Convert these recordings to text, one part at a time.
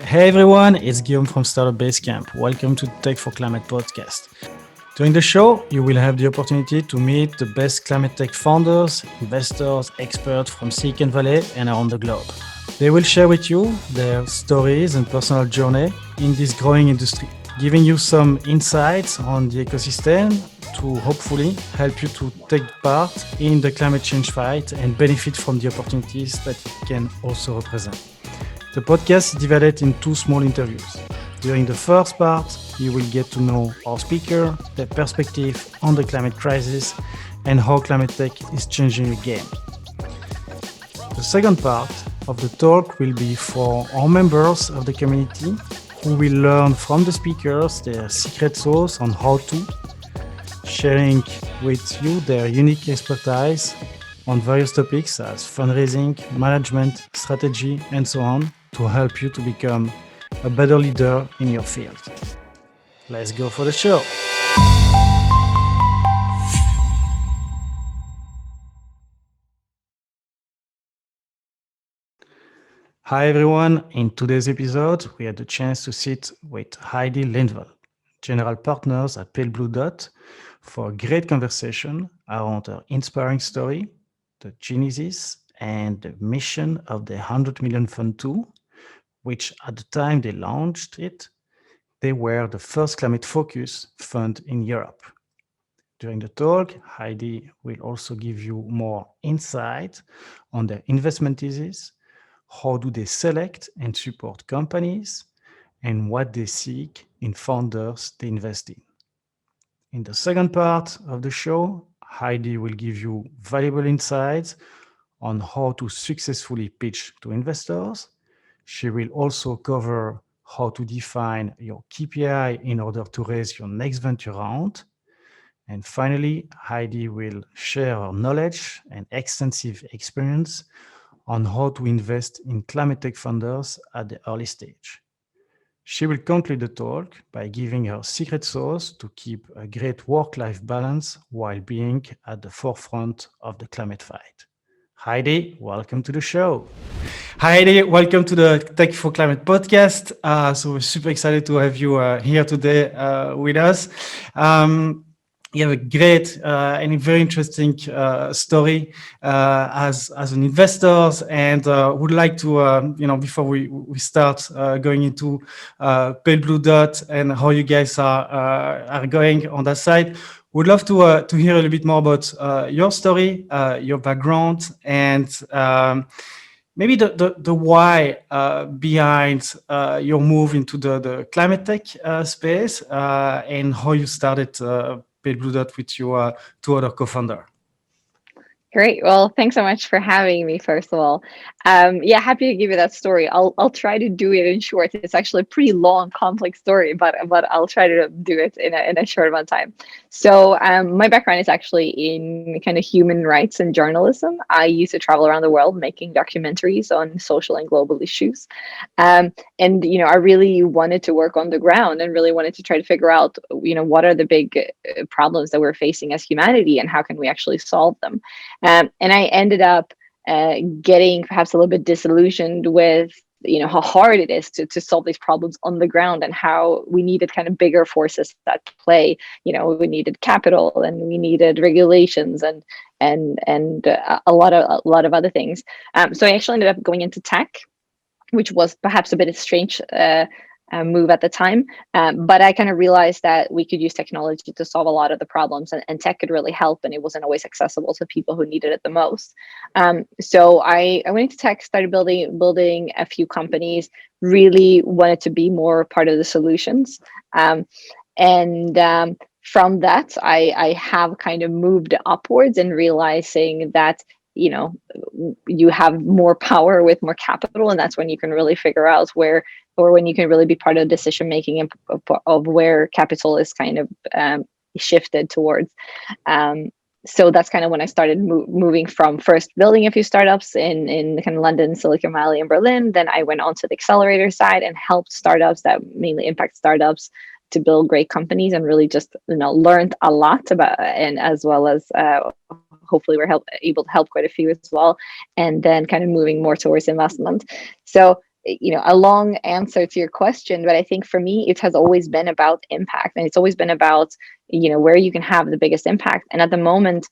Hey everyone, it's Guillaume from Startup Basecamp. Welcome to Tech for Climate podcast. During the show, you will have the opportunity to meet the best climate tech founders, investors, experts from Silicon Valley and around the globe. They will share with you their stories and personal journey in this growing industry, giving you some insights on the ecosystem to hopefully help you to take part in the climate change fight and benefit from the opportunities that it can also represent. The podcast is divided in two small interviews. During the first part, you will get to know our speaker, their perspective on the climate crisis, and how climate tech is changing the game. The second part of the talk will be for our members of the community who will learn from the speakers their secret sauce on how to, sharing with you their unique expertise on various topics as fundraising, management, strategy, and so on to help you to become a better leader in your field. Let's go for the show. Hi everyone. In today's episode, we had the chance to sit with Heidi Lindvall, General Partners at Pale Blue Dot, for a great conversation around her inspiring story, the genesis and the mission of the 100 million fund too, which at the time they launched it, they were the first climate focus fund in Europe. During the talk, Heidi will also give you more insight on their investment thesis, how do they select and support companies, and what they seek in founders they invest in. In the second part of the show, Heidi will give you valuable insights on how to successfully pitch to investors. She will also cover how to define your KPI in order to raise your next venture round. And finally, Heidi will share her knowledge and extensive experience on how to invest in climate tech funders at the early stage. She will conclude the talk by giving her secret sauce to keep a great work-life balance while being at the forefront of the climate fight. Heidi, welcome to the show. Heidi, welcome to the Tech for Climate podcast. So we're super excited to have you here today with us. You have a great and a very interesting story as an investor, and would like to, before we start going into Pale Blue Dot and how you guys are going on that side, would love to hear a little bit more about your story, your background, and maybe the why behind your move into the climate tech space and how you started Pale Blue Dot with your two other co-founder. Great. Well, thanks so much for having me, first of all. Yeah, happy to give you that story. I'll try to do it in short. It's actually a pretty long, complex story, but I'll try to do it in a short amount of time. So my background is actually in kind of human rights and journalism. I used to travel around the world making documentaries on social and global issues. And I really wanted to work on the ground and really wanted to try to figure out, what are the big problems that we're facing as humanity and how can we actually solve them. And I ended up getting perhaps a little bit disillusioned with how hard it is to solve these problems on the ground and how we needed kind of bigger forces at play. We needed capital and we needed regulations and a lot of other things. So I actually ended up going into tech, which was perhaps a bit of strange move at the time. But I kind of realized that we could use technology to solve a lot of the problems, and tech could really help, and it wasn't always accessible to people who needed it the most. So I went into tech, started building a few companies, really wanted to be more part of the solutions. From that, I have kind of moved upwards and realizing that you have more power with more capital, and that's when you can really figure out where, or when you can really be part of the decision making of where capital is kind of shifted towards. So that's kind of when I started moving from first building a few startups in kind of London, Silicon Valley, and Berlin. Then I went on to the accelerator side and helped startups that mainly impact startups to build great companies, and really just learned a lot about, and as well as hopefully we're able to help quite a few as well. And then kind of moving more towards investment. So a long answer to your question, but I think for me, it has always been about impact, and it's always been about, where you can have the biggest impact. And at the moment,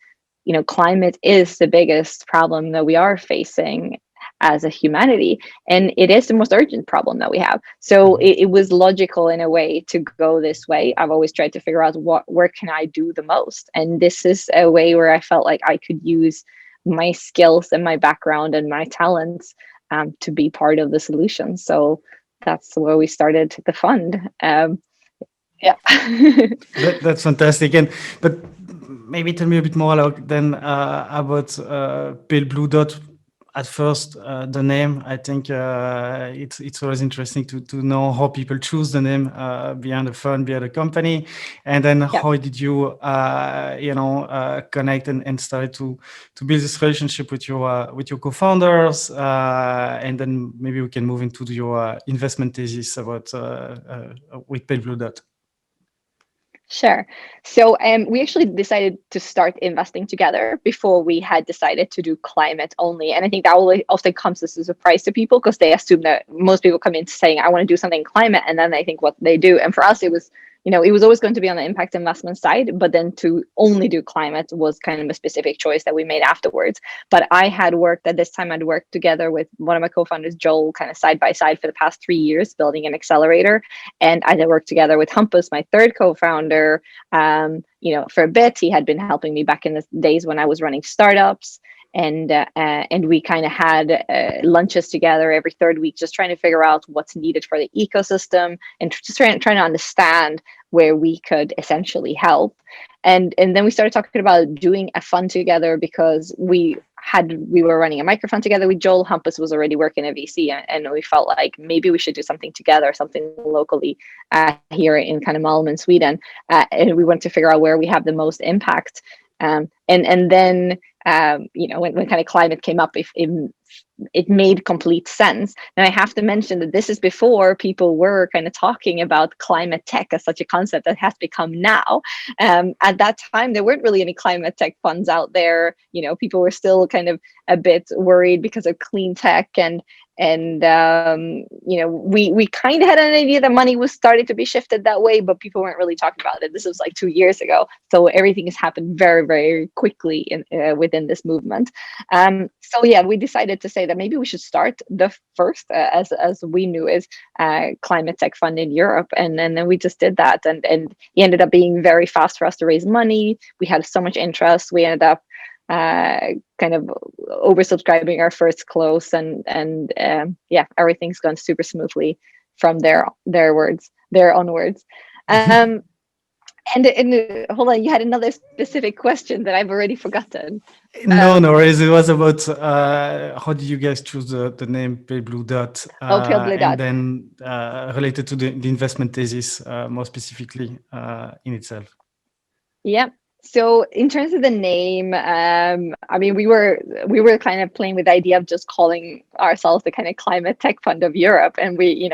climate is the biggest problem that we are facing as a humanity, and it is the most urgent problem that we have. So Mhm. it was logical in a way to go this way. I've always tried to figure out where can I do the most, and this is a way where I felt like I could use my skills and my background and my talents to be part of the solution. So that's where we started the fund. Yeah. That's fantastic. And but maybe tell me a bit more like then about Pale Blue Dot. At first, the name. I think it's always interesting to know how people choose the name behind the fund, behind the company, and then Yeah. how did you connect and start to build this relationship with your co-founders, and then maybe we can move into your investment thesis about with Pale Blue Dot. Sure. So we actually decided to start investing together before we had decided to do climate only. And I think that also comes as a surprise to people, because they assume that most people come in saying, I want to do something climate, and then they think what they do. And for us, it was always going to be on the impact investment side, but then to only do climate was kind of a specific choice that we made afterwards. But I had worked at this time, I'd worked together with one of my co-founders, Joel, kind of side by side for the past 3 years, building an accelerator. And I had worked together with Hampus, my third co-founder, for a bit. He had been helping me back in the days when I was running startups. And we kind of had lunches together every third week, just trying to figure out what's needed for the ecosystem, and just trying to understand where we could essentially help. And then we started talking about doing a fund together, because we were running a microfund together with Joel. Hampus was already working at VC, and we felt like maybe we should do something together, something locally here in kind of Malmö in Sweden. And we wanted to figure out where we have the most impact. And then when kind of climate came up, if it made complete sense. And I have to mention that this is before people were kind of talking about climate tech as such a concept that has become now. At that time, there weren't really any climate tech funds out there. People were still kind of a bit worried because of clean tech, and we kind of had an idea that money was starting to be shifted that way, but people weren't really talking about it. This was like 2 years ago, so everything has happened very, very quickly within this movement. So yeah, we decided to say that maybe we should start the first, as we knew, is climate tech fund in Europe, and then we just did that, and it ended up being very fast for us to raise money. We had so much interest. We ended up kind of oversubscribing our first close, and yeah, everything's gone super smoothly from there onwards. And hold on, you had another specific question that I've already forgotten. No, no worries. It was about how did you guys choose the name Pale Blue Dot, Oh, Pale Blue and Dot. then related to the investment thesis more specifically in itself. Yeah. So in terms of the name, I mean, we were kind of playing with the idea of just calling ourselves the kind of climate tech fund of Europe, and we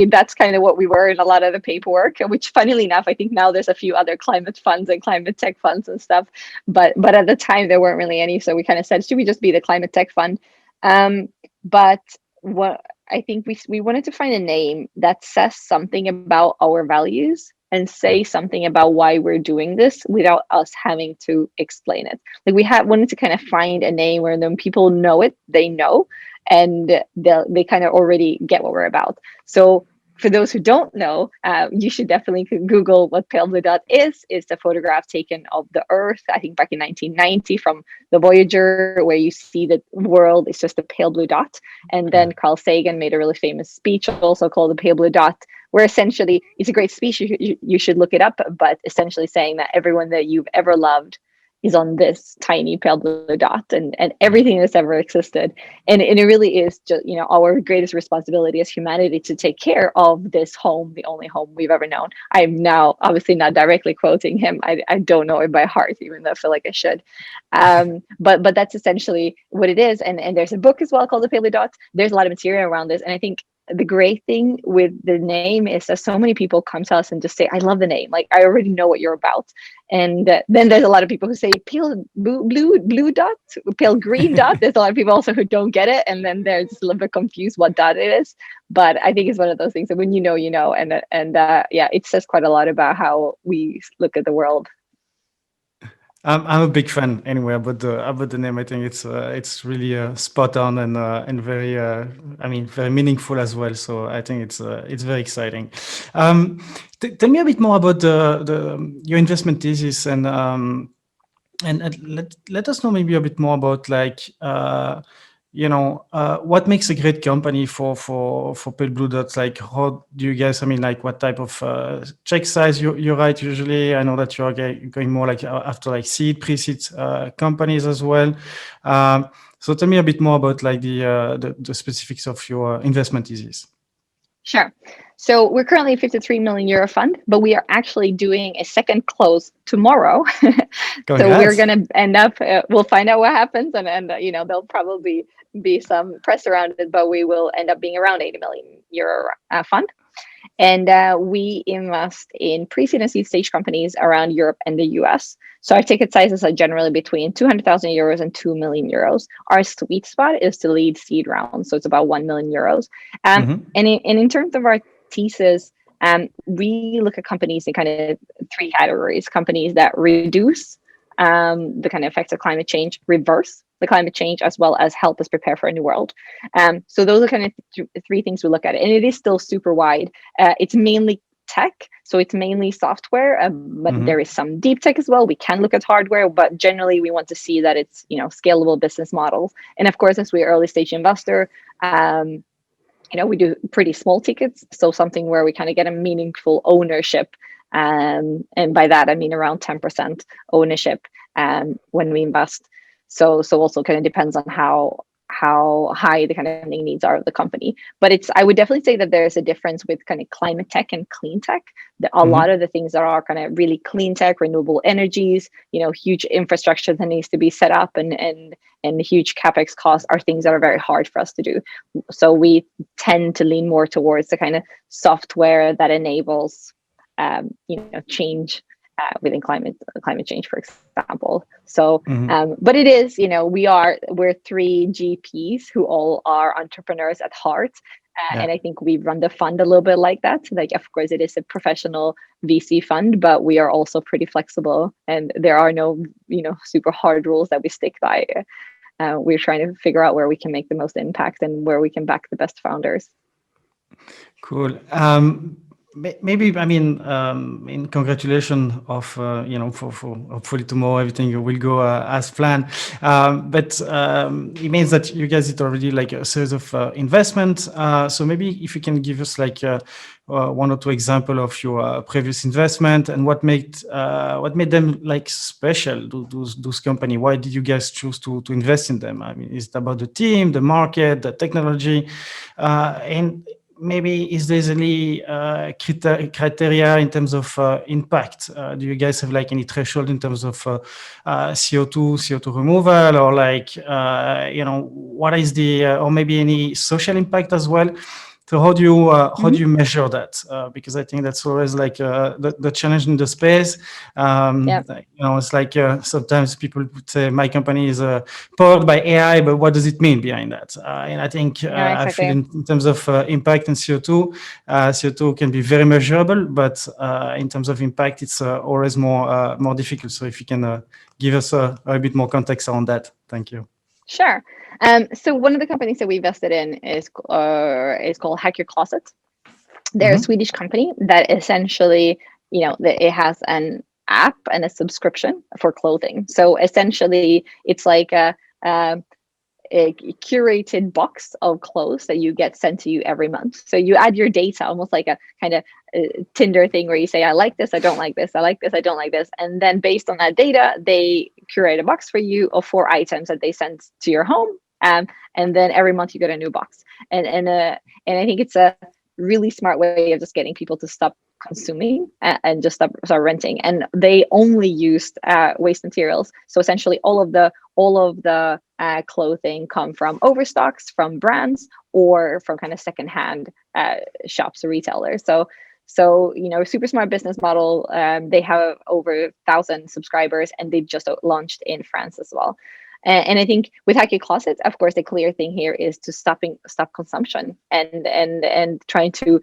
that's kind of what we were in a lot of the paperwork. Which, funnily enough, I think now there's a few other climate funds and climate tech funds and stuff, but at the time there weren't really any. So we kind of said, should we just be the climate tech fund? But what I think we wanted to find a name that says something about our values and say something about why we're doing this without us having to explain it. Like, wanted to kind of find a name where then people know it, they know, and they kind of already get what we're about. So for those who don't know, you should definitely Google what Pale Blue Dot is. It's a photograph taken of the Earth, I think back in 1990, from the Voyager, where you see the world is just a pale blue dot. And then Carl Sagan made a really famous speech, also called the Pale Blue Dot, where essentially it's a great speech. You should look it up, but essentially saying that everyone that you've ever loved is on this tiny pale blue dot, and everything that's ever existed. And it really is just, our greatest responsibility as humanity to take care of this home, the only home we've ever known. I'm now obviously not directly quoting him. I don't know it by heart, even though I feel like I should. But that's essentially what it is. And there's a book as well called The Pale Blue Dot. There's a lot of material around this. And I think the great thing with the name is that so many people come to us and just say, I love the name. Like, I already know what you're about. And then there's a lot of people who say pale blue dot, pale green dot. There's a lot of people also who don't get it. And then they're just a little bit confused what dot it is. But I think it's one of those things that when you know, you know. And yeah, it says quite a lot about how we look at the world. I'm a big fan anyway about the name. I think it's really spot on and very I mean very meaningful as well. So I think it's very exciting. Um, Tell me a bit more about the your investment thesis and let us know maybe a bit more about like what makes a great company for Pale Blue Dots. Like how do you guys, I mean, like what type of check size you write usually? I know that you're going more like after like seed pre-seed companies as well. So tell me a bit more about like the specifics of your investment thesis. Sure. So we're currently a 53 million euro fund, but we are actually doing a second close tomorrow. So we're Congrats. going to end up, we'll find out what happens, and there'll probably be some press around it, but we will end up being around 80 million euro fund. And we invest in pre-seed and seed stage companies around Europe and the US. So our ticket sizes are generally between 200,000 euros and 2 million euros. Our sweet spot is to lead seed rounds. So it's about 1 million euros. Mm-hmm. And in terms of our thesis, we look at companies in kind of three categories: companies that reduce the kind of effects of climate change, reverse the climate change, as well as help us prepare for a new world. So those are kind of three things we look at. And it is still super wide. It's mainly tech, so it's mainly software, but Mm-hmm. there is some deep tech as well. We can look at hardware, but generally we want to see that it's scalable business models. And of course, as we're early stage investor, we do pretty small tickets, so something where we kind of get a meaningful ownership, and by that I mean around 10% ownership when we invest. So also kind of depends on how high the kind of funding needs are of the company. But I would definitely say that there's a difference with kind of climate tech and clean tech. A lot Mm-hmm. of the things that are kind of really clean tech, renewable energies, huge infrastructure that needs to be set up, and huge capex costs are things that are very hard for us to do. So we tend to lean more towards the kind of software that enables change within climate change, for example. So Mm-hmm. but it is, we're three GPs who all are entrepreneurs at heart. Yeah. And I think we run the fund a little bit like that. Like, of course, it is a professional VC fund, but we are also pretty flexible, and there are no, super hard rules that we stick by. We're trying to figure out where we can make the most impact and where we can back the best founders. Cool. Maybe I mean, in congratulations of for hopefully tomorrow everything will go as planned. But it means that you guys did already like a series of investments. So maybe if you can give us like one or two example of your previous investment and what made them like special. Those company. Why did you guys choose to invest in them? I mean, is it about the team, the market, the technology, and maybe is there any criteria in terms of impact? Do you guys have like any threshold in terms of CO2 removal, or like what is the or maybe any social impact as well? So how do Mhm. you measure that? Because I think that's always like the challenge in the space. Yeah, It's like sometimes people would say my company is powered by AI, but what does it mean behind that? And I think no, I feel exactly. in terms of impact and CO2 can be very measurable, but in terms of impact, it's always more difficult. So if you can give us a bit more context on that, thank you. Sure. So one of the companies that we invested in is called Hack Your Closet. They're a Hmm. Swedish company that essentially, it has an app and a subscription for clothing. So essentially, it's like a curated box of clothes that you get sent to you every month. So you add your data, almost like a kind of Tinder thing where you say, I like this, I don't like this, I like this, I don't like this. And then based on that data, they curate a box for you of 4 items that they send to your home. And then every month you get a new box. And I think it's really smart way of just getting people to stop consuming and just start renting. And they only used waste materials. So essentially, all of the clothing come from overstocks, from brands, or from kind of secondhand shops or retailers. So super smart business model. They have over 1,000 subscribers, and they just launched in France as well. And I think with Hacky Closets, of course, the clear thing here is to stop consumption and trying to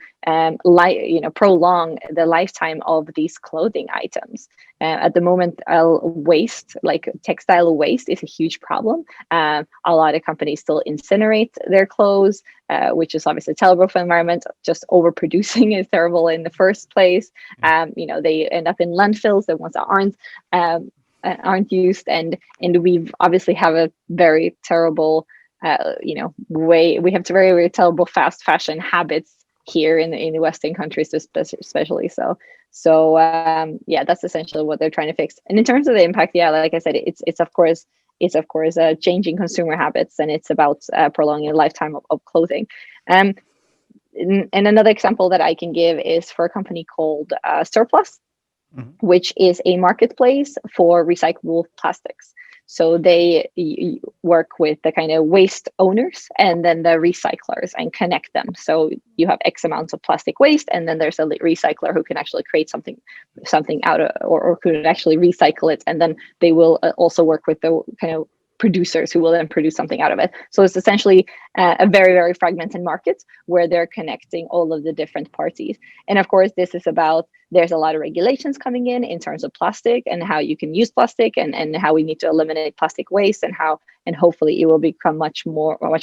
prolong the lifetime of these clothing items. At the moment, waste, like textile waste, is a huge problem. A lot of companies still incinerate their clothes, which is obviously terrible for the environment. Just overproducing is terrible in the first place. They end up in landfills, the ones that aren't used, and we've obviously have a very terrible way. We have very, very terrible fast fashion habits here in the Western countries, especially. Yeah, that's essentially what they're trying to fix. And in terms of the impact, yeah, like I said, it's of course changing consumer habits, and it's about prolonging the lifetime of clothing. And another example that I can give is for a company called Surplus, which is a marketplace for recyclable plastics. So they work with the kind of waste owners and then the recyclers and connect them. So you have X amounts of plastic waste, and then there's a recycler who can actually create something out of, or could actually recycle it, and then they will also work with the kind of producers who will then produce something out of it. So it's essentially a very, very fragmented market where they're connecting all of the different parties. And of course, this is about, there's a lot of regulations coming in terms of plastic and how you can use plastic, and how we need to eliminate plastic waste, and hopefully it will become much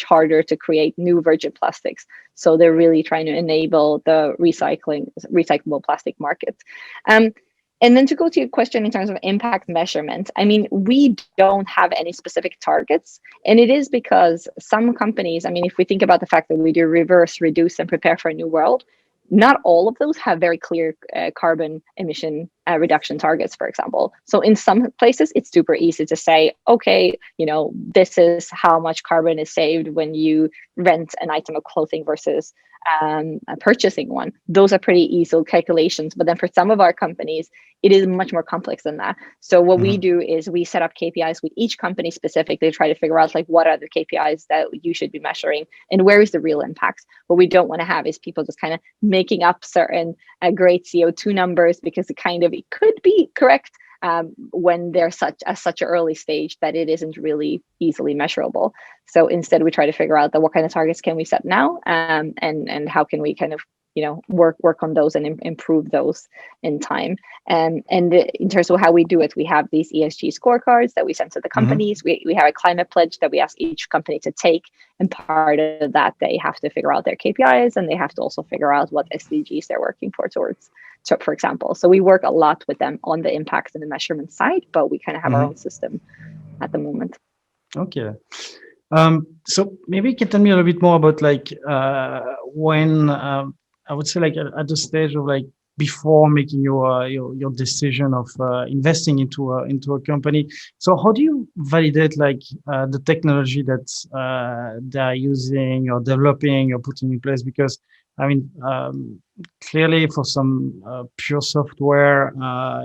harder to create new virgin plastics. So they're really trying to enable the recyclable plastic market. And then to go to your question in terms of impact measurement, I mean, we don't have any specific targets. And it is because some companies, I mean, if we think about the fact that we do reverse, reduce, and prepare for a new world, not all of those have very clear carbon emission reduction targets, for example. So in some places, it's super easy to say, okay, this is how much carbon is saved when you rent an item of clothing versus purchasing one. Those are pretty easy calculations. But then for some of our companies, it is much more complex than that. So what we do is we set up KPIs with each company specifically to try to figure out, like, what are the KPIs that you should be measuring and where is the real impact. What we don't want to have is people just kind of making up certain great CO2 numbers because it could be correct when they're such an early stage that it isn't really easily measurable. So instead, we try to figure out what kind of targets can we set now, and how can we kind of work on those and improve those in time. And in terms of how we do it, we have these ESG scorecards that we send to the companies. We have a climate pledge that we ask each company to take, and part of that, they have to figure out their KPIs, and they have to also figure out what SDGs they're working towards, for example. So we work a lot with them on the impact and the measurement side, but we kind of have our own system at the moment. Okay. So maybe you can tell me a little bit more about, like, when I would say, like, at the stage of, like, before making your decision of investing into a company. So how do you validate, like, the technology that they are using or developing or putting in place? Because I mean, clearly for some pure software,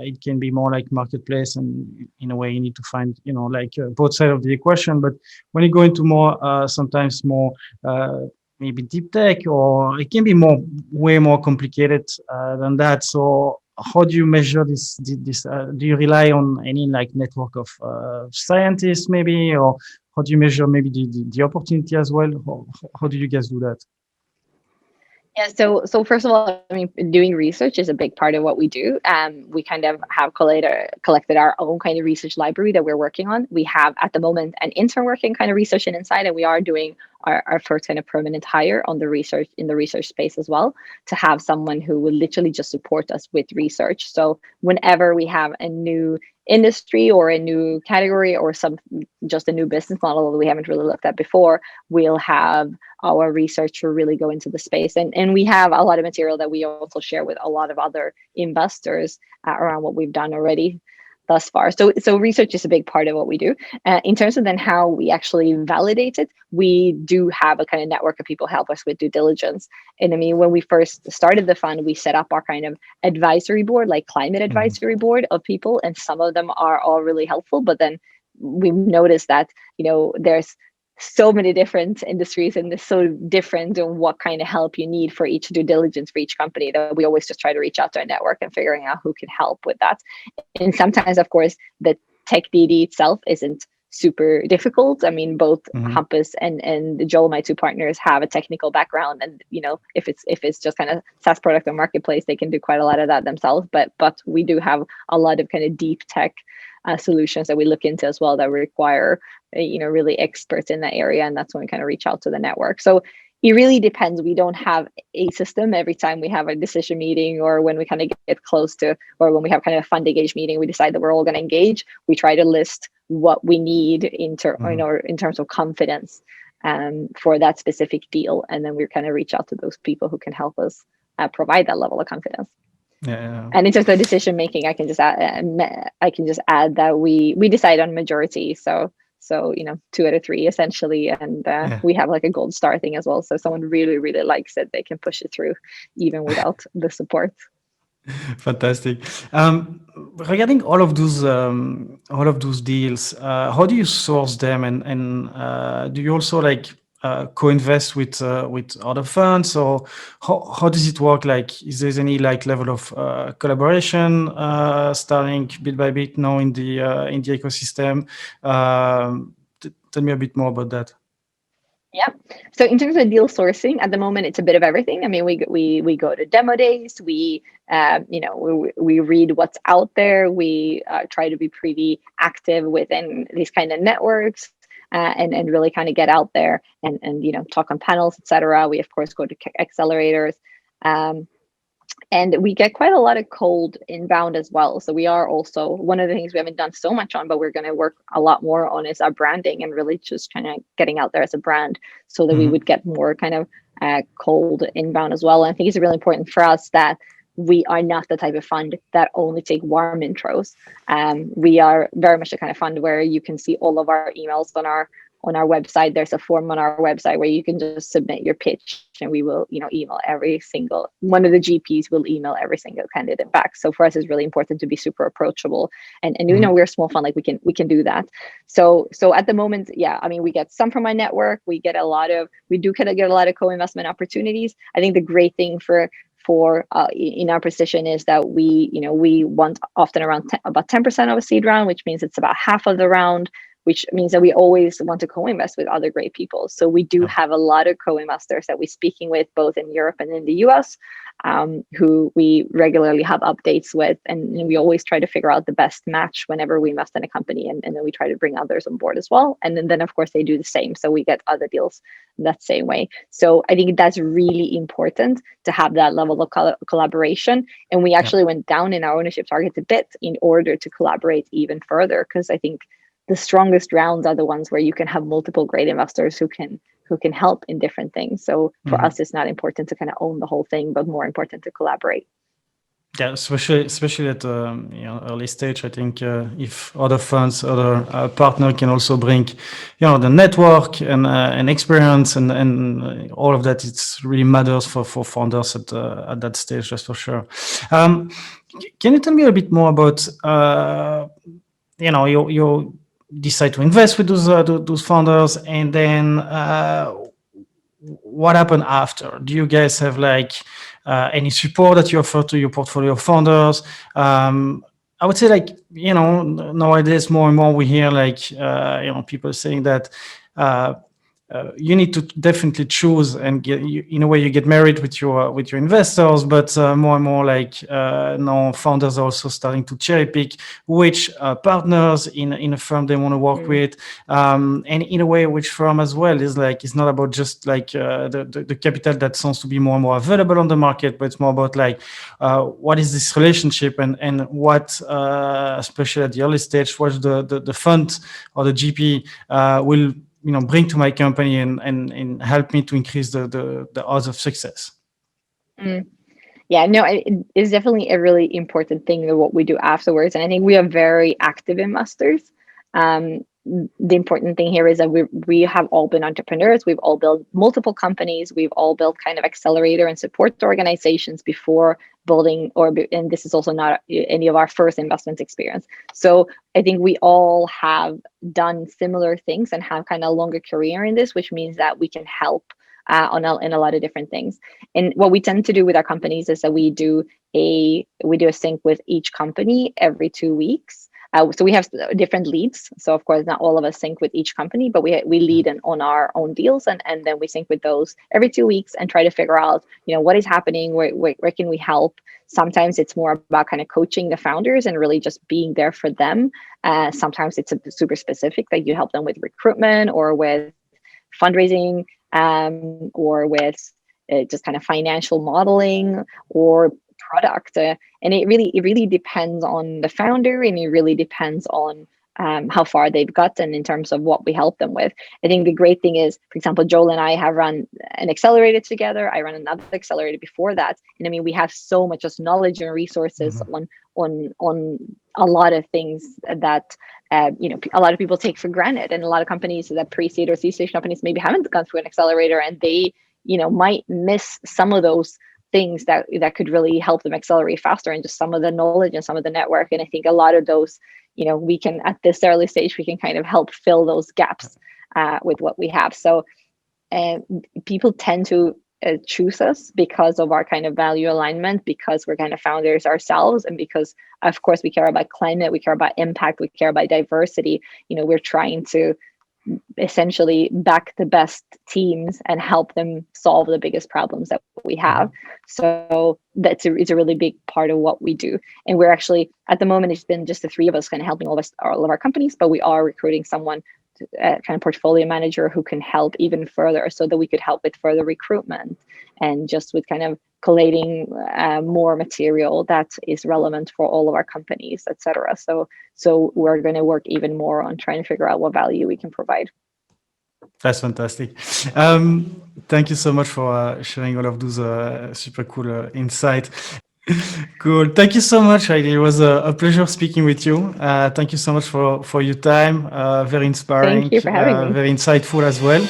it can be more like marketplace, and in a way you need to find, like, both sides of the equation. But when you go into more, sometimes more, maybe deep tech, or it can be way more complicated than that. So how do you measure this? Do you rely on any, like, network of scientists maybe, or how do you measure maybe the opportunity as well? How do you guys do that? Yeah, so first of all, I mean, doing research is a big part of what we do. We kind of have collected our own kind of research library that we're working on. We have at the moment an intern working kind of research and insight, and we are doing our first kind of permanent hire on the research space as well, to have someone who will literally just support us with research. So whenever we have a new industry or a new category or just a new business model that we haven't really looked at before, we'll have our researcher really go into the space. And we have a lot of material that we also share with a lot of other investors around what we've done already. thus far. So research is a big part of what we do. In terms of then how we actually validate it, we do have a kind of network of people help us with due diligence. And I mean, when we first started the fund, we set up our kind of advisory board, like climate advisory board of people, and some of them are all really helpful. But then we've noticed that, there's so many different industries and it's so different in what kind of help you need for each due diligence for each company, that we always just try to reach out to our network and figuring out who can help with that. And sometimes, of course, the tech DD itself isn't super difficult. I mean, both Hampus and Joel, my two partners, have a technical background, and if it's just kind of SaaS product or marketplace, they can do quite a lot of that themselves. But we do have a lot of kind of deep tech solutions that we look into as well that require really experts in that area, and that's when we kind of reach out to the network. So it really depends. We don't have a system. Every time we have a decision meeting, or when we kind of get close to, or when we have kind of a fund engage meeting, we decide that we're all going to engage. We try to list what we need in terms of confidence for that specific deal, and then we kind of reach out to those people who can help us provide that level of confidence. Yeah. And in terms of decision making, I can just add that we decide on majority. So 2 out of 3 essentially, and we have like a gold star thing as well. So if someone really, really likes it, they can push it through even without the support. Fantastic. Regarding all of those deals, how do you source them, and do you also co-invest with other funds, or how does it work? Like, is there any level of collaboration starting bit by bit now in the ecosystem? Tell me a bit more about that. Yeah. So in terms of deal sourcing, at the moment, it's a bit of everything. I mean, we go to demo days. We read what's out there. We try to be pretty active within these kind of networks, and really kind of get out there and talk on panels, etc. We of course go to accelerators. And we get quite a lot of cold inbound as well. So we are also, one of the things we haven't done so much on, but we're going to work a lot more on, is our branding, and really just kind of getting out there as a brand, so that we would get more kind of cold inbound as well. And I think it's really important for us that we are not the type of fund that only take warm intros. We are very much the kind of fund where you can see all of our emails on our website. There's a form on our website where you can just submit your pitch, and we will, email every single one of the GPs will email every single candidate back. So for us, it's really important to be super approachable, and we're a small fund, like we can do that. So at the moment, yeah, I mean, we get some from my network. We get a lot of co-investment opportunities. I think the great thing for in our position is that we want often around about 10% of a seed round, which means it's about half of the round, which means that we always want to co-invest with other great people. So we do have a lot of co-investors that we're speaking with, both in Europe and in the US, who we regularly have updates with. And we always try to figure out the best match whenever we invest in a company. And then we try to bring others on board as well. And then of course, they do the same. So we get other deals that same way. So I think that's really important to have that level of collaboration. And we actually went down in our ownership targets a bit in order to collaborate even further, because I think the strongest rounds are the ones where you can have multiple great investors who can help in different things. So for us, it's not important to kind of own the whole thing, but more important to collaborate. Yeah, especially at early stage. I think if other funds, other partner can also bring, the network and experience and all of that, it's really matters for founders at that stage, just for sure. Can you tell me a bit more about your decide to invest with those founders, and then what happened after? Do you guys have any support that you offer to your portfolio founders? I would say nowadays more and more we hear people saying that you need to definitely choose and get, in a way, you get married with your investors, but more and more now founders are also starting to cherry pick which partners in a firm they want to work with, and in a way, which firm as well is it's not about just the capital that sounds to be more and more available on the market, but it's more about what is this relationship, and what especially at the early stage, what the fund or the GP will bring to my company and help me to increase the odds of success. Yeah, no, it's definitely a really important thing of what we do afterwards. And I think we are very active investors. The important thing here is that we have all been entrepreneurs. We've all built multiple companies. We've all built kind of accelerator and support organizations before building, and this is also not any of our first investment experience. So I think we all have done similar things and have kind of a longer career in this, which means that we can help in a lot of different things. And what we tend to do with our companies is that we do a sync with each company every 2 weeks. So we have different leads. So of course, not all of us sync with each company, but we lead on our own deals, and then we sync with those every 2 weeks and try to figure out, what is happening, where can we help. Sometimes it's more about kind of coaching the founders and really just being there for them. Sometimes it's super specific, that you help them with recruitment or with fundraising, or with just kind of financial modeling or product. And it really depends on the founder, and it really depends on how far they've gotten in terms of what we help them with. I think the great thing is, for example, Joel and I have run an accelerator together. I ran another accelerator before that, and I mean, we have so much just knowledge and resources on a lot of things that a lot of people take for granted, and a lot of companies that pre-seed or seed stage companies maybe haven't gone through an accelerator, and they might miss some of those things that could really help them accelerate faster, and just some of the knowledge and some of the network. And I think a lot of those, we can, at this early stage, we can kind of help fill those gaps with what we have. So people tend to choose us because of our kind of value alignment, because we're kind of founders ourselves, and because, of course, we care about climate, we care about impact, we care about diversity. We're trying to essentially back the best teams and help them solve the biggest problems that we have. So it's a really big part of what we do. And we're actually, at the moment, it's been just the three of us kind of helping all of our companies, but we are recruiting someone, kind of portfolio manager, who can help even further, so that we could help with further recruitment and just with kind of collating more material that is relevant for all of our companies, etc. So we're going to work even more on trying to figure out what value we can provide. That's fantastic. Thank you so much for sharing all of those super cool insights. Cool. Thank you so much, Heidi. It was a pleasure speaking with you. Thank you so much for your time. Very inspiring, Thank you for having me. very insightful as well.